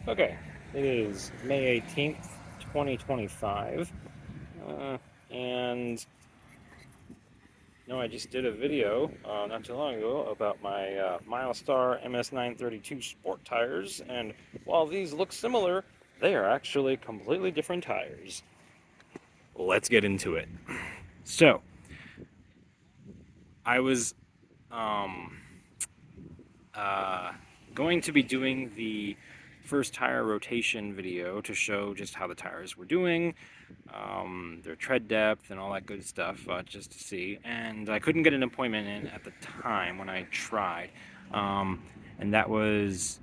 Okay, it is May 18th, 2025, and no, I just did a video not too long ago about my Milestar MS932 sport tires, and while these look similar, they are actually completely different tires. Let's get into it. So, I was um, uh, going to be doing the first tire rotation video to show just how the tires were doing, their tread depth, and all that good stuff, just to see. And I couldn't get an appointment in at the time when I tried, and that was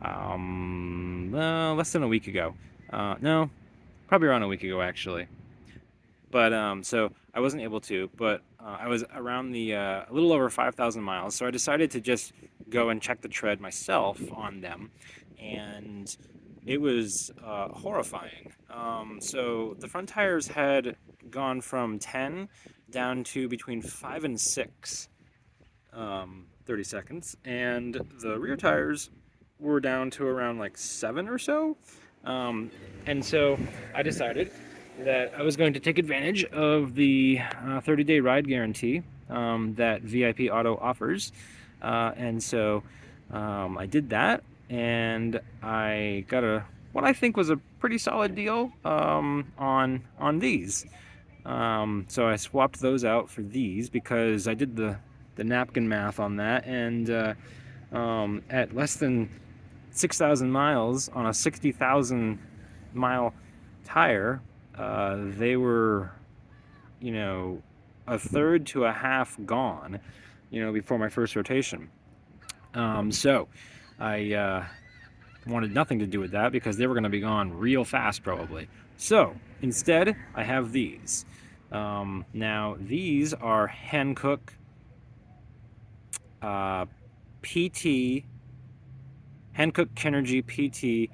less than a week ago. No, probably around a week ago actually. But so I wasn't able to, but I was around the a little over 5,000 miles, so I decided to just go and check the tread myself on them, and it was horrifying. So the front tires had gone from 10 down to between 5 and 6, 30 seconds, and the rear tires were down to around like 7 or so. Um, and so I decided that I was going to take advantage of the 30-day ride guarantee that VIP Auto offers. And so I did that, and I got what I think was a pretty solid deal on these. So I swapped those out for these because I did the napkin math on that, and at less than 6,000 miles on a 60,000 mile tire, they were, a third to a half gone, before my first rotation. So I wanted nothing to do with that because they were going to be gone real fast probably. So instead, I have these. Now these are Hankook PT Hankook Kinergy PT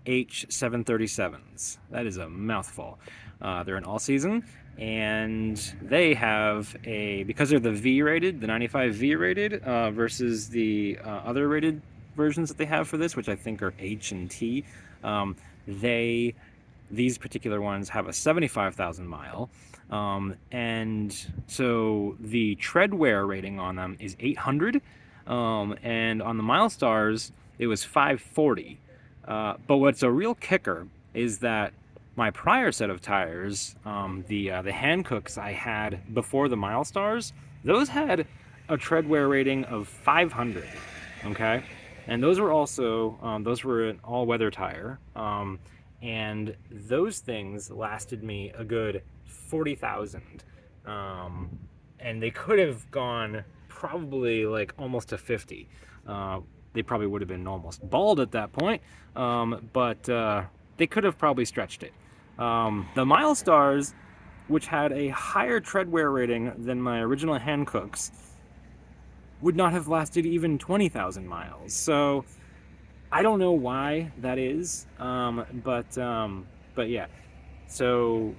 H737s. That is a mouthful. They're an all season, and they have because they're the V rated, the 95 V rated, versus the other rated versions that they have for this, which I think are H and T. These particular ones have a 75,000 mile, and so the tread wear rating on them is 800, and on the Milestars it was 540. But what's a real kicker is that my prior set of tires, the Hankooks I had before the Milestars, those had a tread wear rating of 500. Okay, and those were also those were an all-weather tire, and those things lasted me a good 40,000, and they could have gone probably like almost to 50. They probably would have been almost bald at that point, but they could have probably stretched it. The Milestars, which had a higher tread wear rating than my original Hankooks, would not have lasted even 20,000 miles. So I don't know why that is, but yeah. So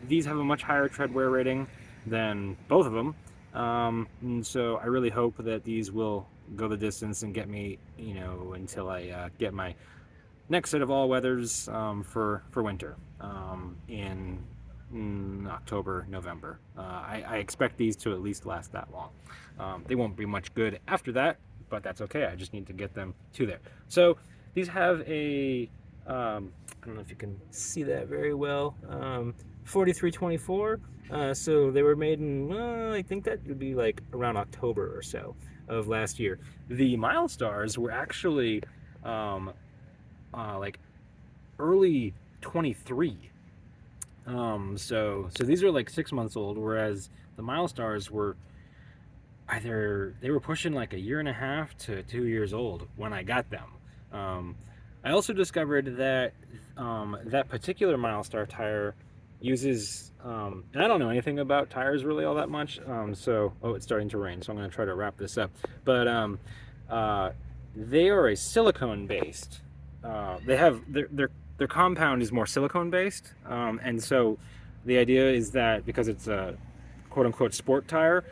these have a much higher tread wear rating than both of them, and so I really hope that these will go the distance and get me, until I get my next set of all weathers for winter in October, November. I expect these to at least last that long. They won't be much good after that, but that's okay. I just need to get them to there. So these have a I don't know if you can see that very well. 4324. So they were made in, I think that would be like around October or so of last year. The Milestars were actually like early 23. So these are like 6 months old, whereas the Milestars were they were pushing like a year and a half to 2 years old when I got them. I also discovered that that particular Milestar tire uses, and I don't know anything about tires really all that much. It's starting to rain, so I'm going to try to wrap this up. But they are a silicone based. They have their compound is more silicone based, and so the idea is that because it's a quote-unquote sport tire,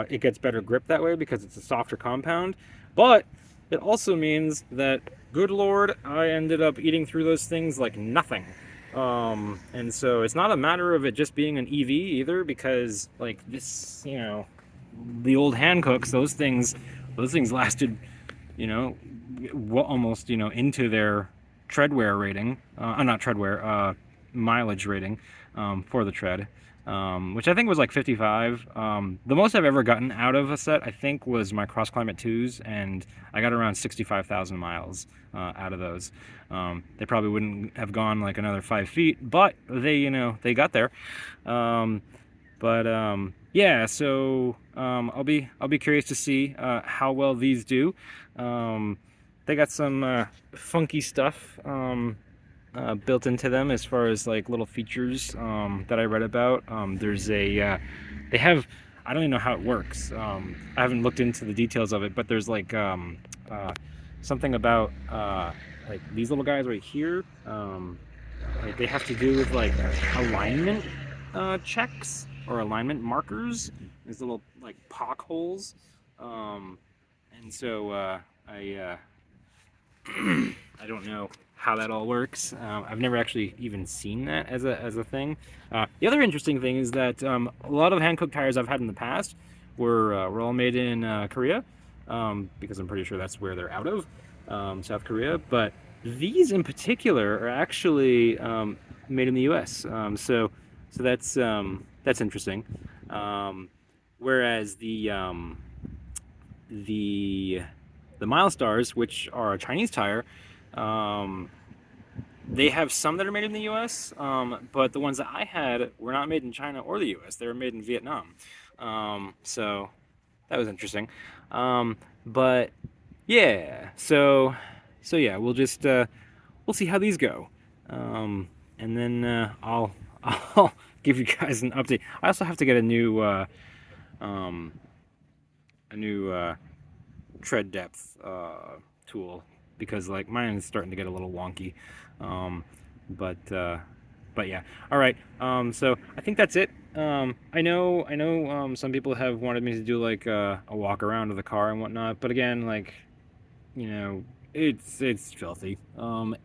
it gets better grip that way because it's a softer compound. But it also means that, good lord, I ended up eating through those things like nothing. And so it's not a matter of it just being an EV either, because like this, the old Hankooks, those things lasted, you know, almost, into their treadwear rating, not treadwear, mileage rating, for the tread, which I think was like 55. The most I've ever gotten out of a set, I think, was my Cross Climate 2s, and I got around 65,000 miles out of those. They probably wouldn't have gone like another 5 feet, but they got there. Um, but yeah, so I'll be curious to see how well these do. Um, they got some funky stuff built into them as far as like little features that I read about. There's they have, I don't even know how it works. I haven't looked into the details of it, but there's like something about like these little guys right here. Like they have to do with like alignment checks or alignment markers. These little like pock holes. Um, and so I I don't know how that all works. I've never actually even seen that as a thing. The other interesting thing is that a lot of Hankook tires I've had in the past were all made in Korea, because I'm pretty sure that's where they're out of, South Korea. But these in particular are actually made in the U.S. So that's interesting. Um, Whereas the the Milestars, which are a Chinese tire, um, they have some that are made in the U.S., but the ones that I had were not made in China or the U.S. They were made in Vietnam. So that was interesting. But yeah, so yeah, we'll see how these go, and then I'll give you guys an update. I also have to get um, a new tread depth tool, because like mine is starting to get a little wonky. Um, but but yeah. All right. So I think that's it. I know. Some people have wanted me to do like a walk around of the car and whatnot. But again, like, you know, it's filthy. And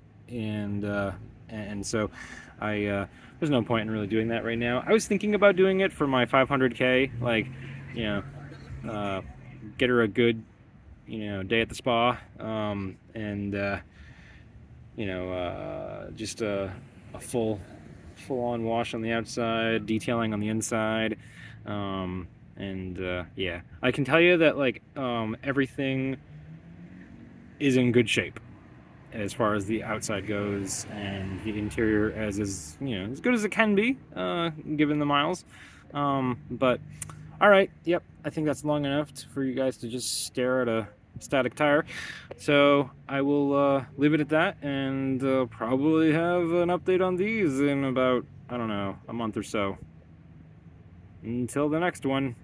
so there's no point in really doing that right now. I was thinking about doing it for my 500K, like, you know, uh, get her a good, day at the spa, and just a full on wash on the outside, detailing on the inside, and yeah, I can tell you that like everything is in good shape as far as the outside goes, and the interior as as good as it can be, given the miles. But all right, yep, I think that's long enough for you guys to just stare at a static tire. So I will leave it at that, and probably have an update on these in about, I don't know, a month or so. Until the next one.